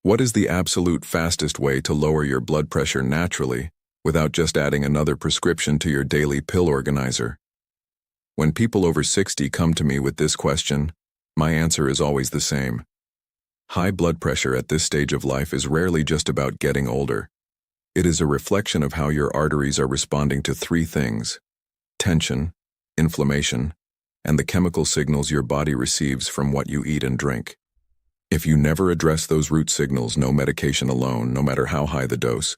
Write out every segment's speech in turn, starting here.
What is the absolute fastest way to lower your blood pressure naturally without just adding another prescription to your daily pill organizer? When people over 60 come to me with this question, my answer is always the same. High blood pressure at this stage of life is rarely just about getting older. It is a reflection of how your arteries are responding to three things: tension, inflammation, and the chemical signals your body receives from what you eat and drink. If you never address those root signals, no medication alone, no matter how high the dose,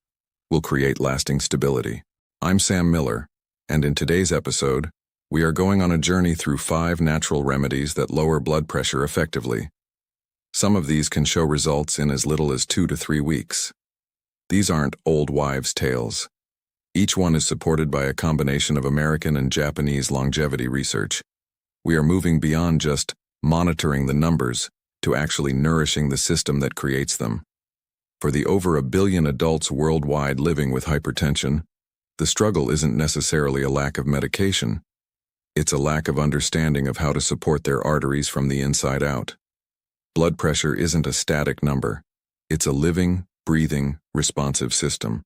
will create lasting stability. I'm Sam Miller, and in today's episode, we are going on a journey through 5 natural remedies that lower blood pressure effectively. Some of these can show results in as little as 2 to 3 weeks. These aren't old wives' tales. Each one is supported by a combination of American and Japanese longevity research. We are moving beyond just monitoring the numbers to actually nourishing the system that creates them. For the over 1 billion adults worldwide living with hypertension, the struggle isn't necessarily a lack of medication. It's a lack of understanding of how to support their arteries from the inside out. Blood pressure isn't a static number. It's a living, breathing, responsive system.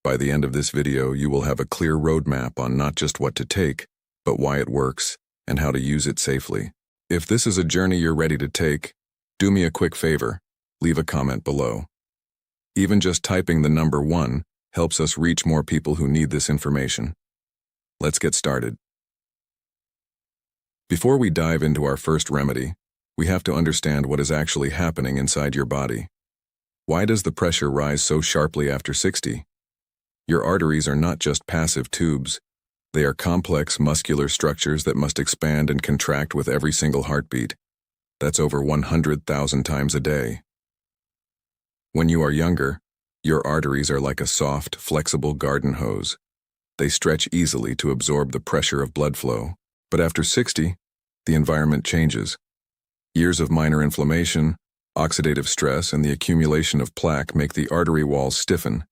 By the end of this video, you will have a clear roadmap on not just what to take, but why it works and how to use it safely. If this is a journey you're ready to take, do me a quick favor, leave a comment below. Even just typing the number 1 helps us reach more people who need this information. Let's get started. Before we dive into our first remedy, we have to understand what is actually happening inside your body. Why does the pressure rise so sharply after 60? Your arteries are not just passive tubes. They are complex muscular structures that must expand and contract with every single heartbeat. That's over 100,000 times a day. When you are younger, your arteries are like a soft, flexible garden hose. They stretch easily to absorb the pressure of blood flow. But after 60, the environment changes. Years of minor inflammation, oxidative stress, and the accumulation of plaque make the artery walls stiffen.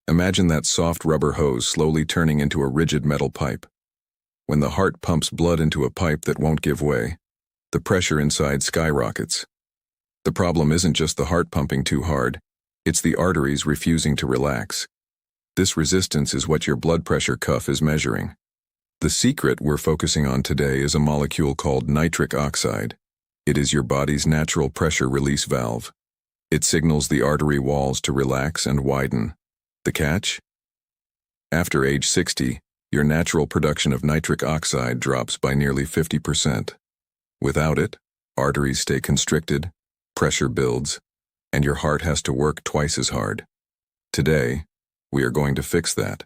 Imagine that soft rubber hose slowly turning into a rigid metal pipe. When the heart pumps blood into a pipe that won't give way, the pressure inside skyrockets. The problem isn't just the heart pumping too hard, it's the arteries refusing to relax. This resistance is what your blood pressure cuff is measuring. The secret we're focusing on today is a molecule called nitric oxide. It is your body's natural pressure release valve. It signals the artery walls to relax and widen. The catch? After age 60, your natural production of nitric oxide drops by nearly 50%. Without it, arteries stay constricted, pressure builds, and your heart has to work twice as hard. Today, we are going to fix that.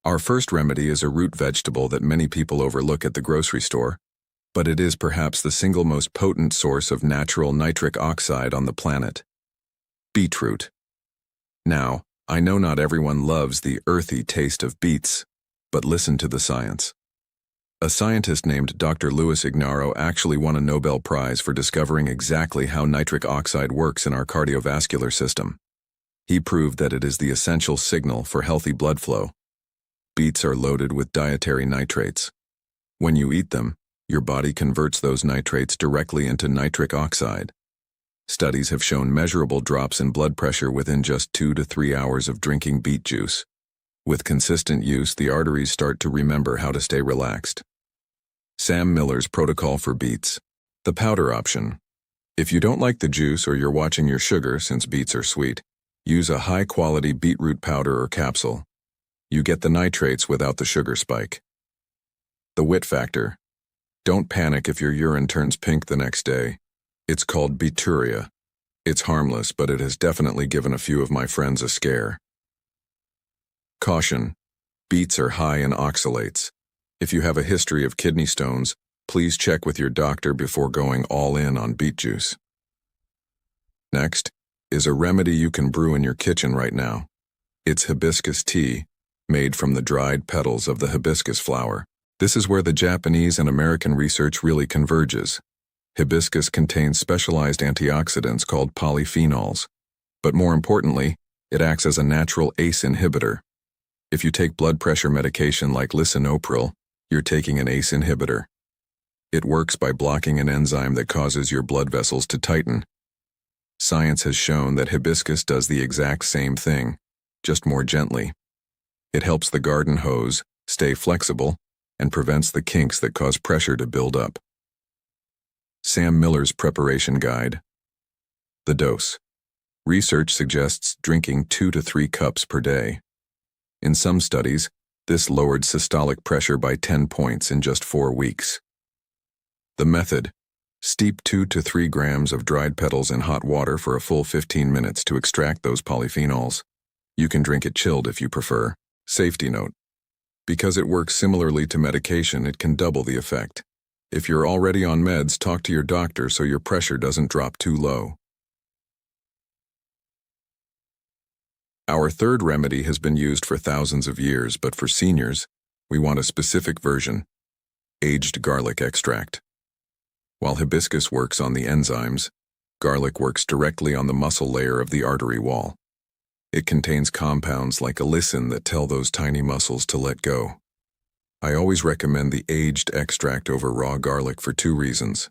Our first remedy is a root vegetable that many people overlook at the grocery store, but it is perhaps the single most potent source of natural nitric oxide on the planet: beetroot. Now, I know not everyone loves the earthy taste of beets, but listen to the science. A scientist named Dr. Louis Ignarro actually won a Nobel Prize for discovering exactly how nitric oxide works in our cardiovascular system. He proved that it is the essential signal for healthy blood flow. Beets are loaded with dietary nitrates. When you eat them, your body converts those nitrates directly into nitric oxide. Studies have shown measurable drops in blood pressure within just 2 to 3 hours of drinking beet juice. With consistent use, the arteries start to remember how to stay relaxed. Sam Miller's protocol for beets: the powder option. If you don't like the juice or you're watching your sugar, since beets are sweet, use a high-quality beetroot powder or capsule. You get the nitrates without the sugar spike. The wit factor. Don't panic if your urine turns pink the next day. It's called beeturia. It's harmless, but it has definitely given a few of my friends a scare. Caution: beets are high in oxalates. If you have a history of kidney stones, please check with your doctor before going all in on beet juice. Next is a remedy you can brew in your kitchen right now. It's hibiscus tea, made from the dried petals of the hibiscus flower. This is where the Japanese and American research really converges. Hibiscus contains specialized antioxidants called polyphenols, but more importantly, it acts as a natural ACE inhibitor. If you take blood pressure medication like lisinopril, you're taking an ACE inhibitor. It works by blocking an enzyme that causes your blood vessels to tighten, Science has shown that hibiscus does the exact same thing, just more gently. It helps the garden hose stay flexible and prevents the kinks that cause pressure to build up. Sam Miller's Preparation Guide. The dose. Research suggests drinking 2 to 3 cups per day. In some studies, this lowered systolic pressure by 10 points in just 4 weeks. The method. Steep 2 to 3 grams of dried petals in hot water for a full 15 minutes to extract those polyphenols. You can drink it chilled if you prefer. Safety note. Because it works similarly to medication, it can double the effect. If you're already on meds, talk to your doctor so your pressure doesn't drop too low. Our third remedy has been used for thousands of years, but for seniors, we want a specific version: aged garlic extract. While hibiscus works on the enzymes, garlic works directly on the muscle layer of the artery wall. It contains compounds like allicin that tell those tiny muscles to let go. I always recommend the aged extract over raw garlic for 2 reasons.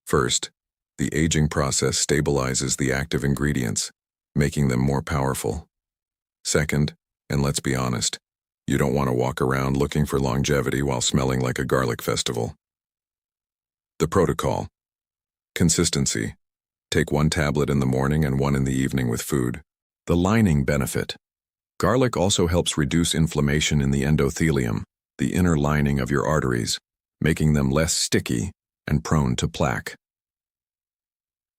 First, the aging process stabilizes the active ingredients, making them more powerful. Second, and let's be honest, you don't want to walk around looking for longevity while smelling like a garlic festival. The protocol. Consistency. Take 1 tablet in the morning and 1 in the evening with food. The lining benefit. Garlic also helps reduce inflammation in the endothelium, the inner lining of your arteries, making them less sticky and prone to plaque.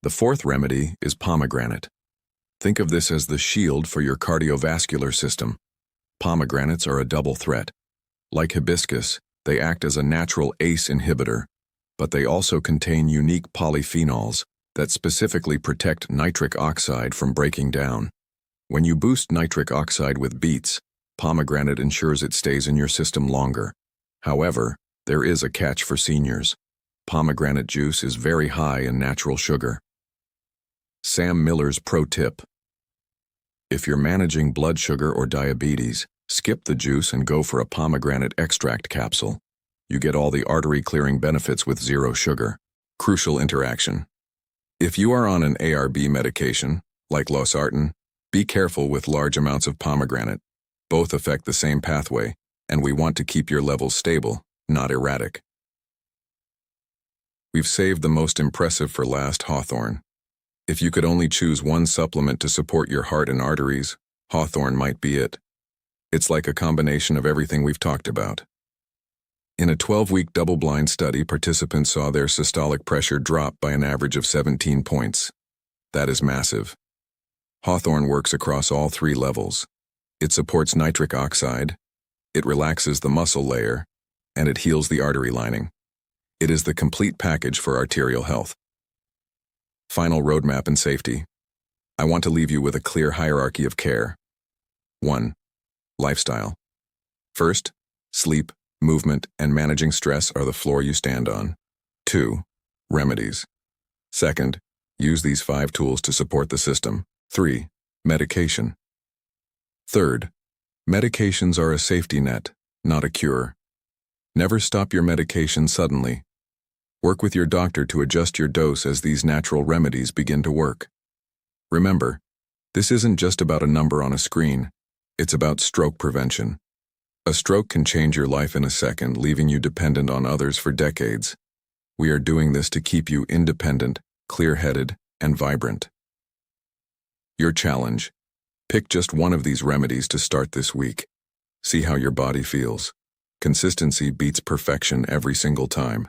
The 4th remedy is pomegranate. Think of this as the shield for your cardiovascular system. Pomegranates are a double threat. Like hibiscus, they act as a natural ACE inhibitor, but they also contain unique polyphenols that specifically protect nitric oxide from breaking down. When you boost nitric oxide with beets, pomegranate ensures it stays in your system longer. However, there is a catch for seniors. Pomegranate juice is very high in natural sugar. Sam Miller's Pro Tip. If you're managing blood sugar or diabetes, skip the juice and go for a pomegranate extract capsule. You get all the artery-clearing benefits with 0 sugar. Crucial interaction. If you are on an ARB medication, like losartan, be careful with large amounts of pomegranate. Both affect the same pathway, and we want to keep your levels stable, not erratic. We've saved the most impressive for last: hawthorn. If you could only choose 1 supplement to support your heart and arteries, hawthorn might be it. It's like a combination of everything we've talked about. In a 12-week double-blind study, participants saw their systolic pressure drop by an average of 17 points. That is massive. Hawthorn works across all 3 levels. It supports nitric oxide, it relaxes the muscle layer, and it heals the artery lining. It is the complete package for arterial health. Final roadmap and safety. I want to leave you with a clear hierarchy of care. 1. Lifestyle. First, sleep, movement, and managing stress are the floor you stand on. 2. Remedies. Second, use these 5 tools to support the system. 3. Medication. Third, medications are a safety net, not a cure. Never stop your medication suddenly. Work with your doctor to adjust your dose as these natural remedies begin to work. Remember, this isn't just about a number on a screen. It's about stroke prevention. A stroke can change your life in a second, leaving you dependent on others for decades. We are doing this to keep you independent, clear-headed, and vibrant. Your challenge: pick just 1 of these remedies to start this week. See how your body feels. Consistency beats perfection every single time.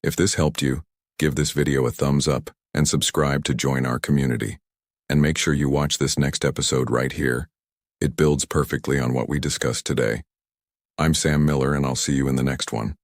If this helped you, give this video a thumbs up and subscribe to join our community. And make sure you watch this next episode right here. It builds perfectly on what we discussed today. I'm Sam Miller, and I'll see you in the next one.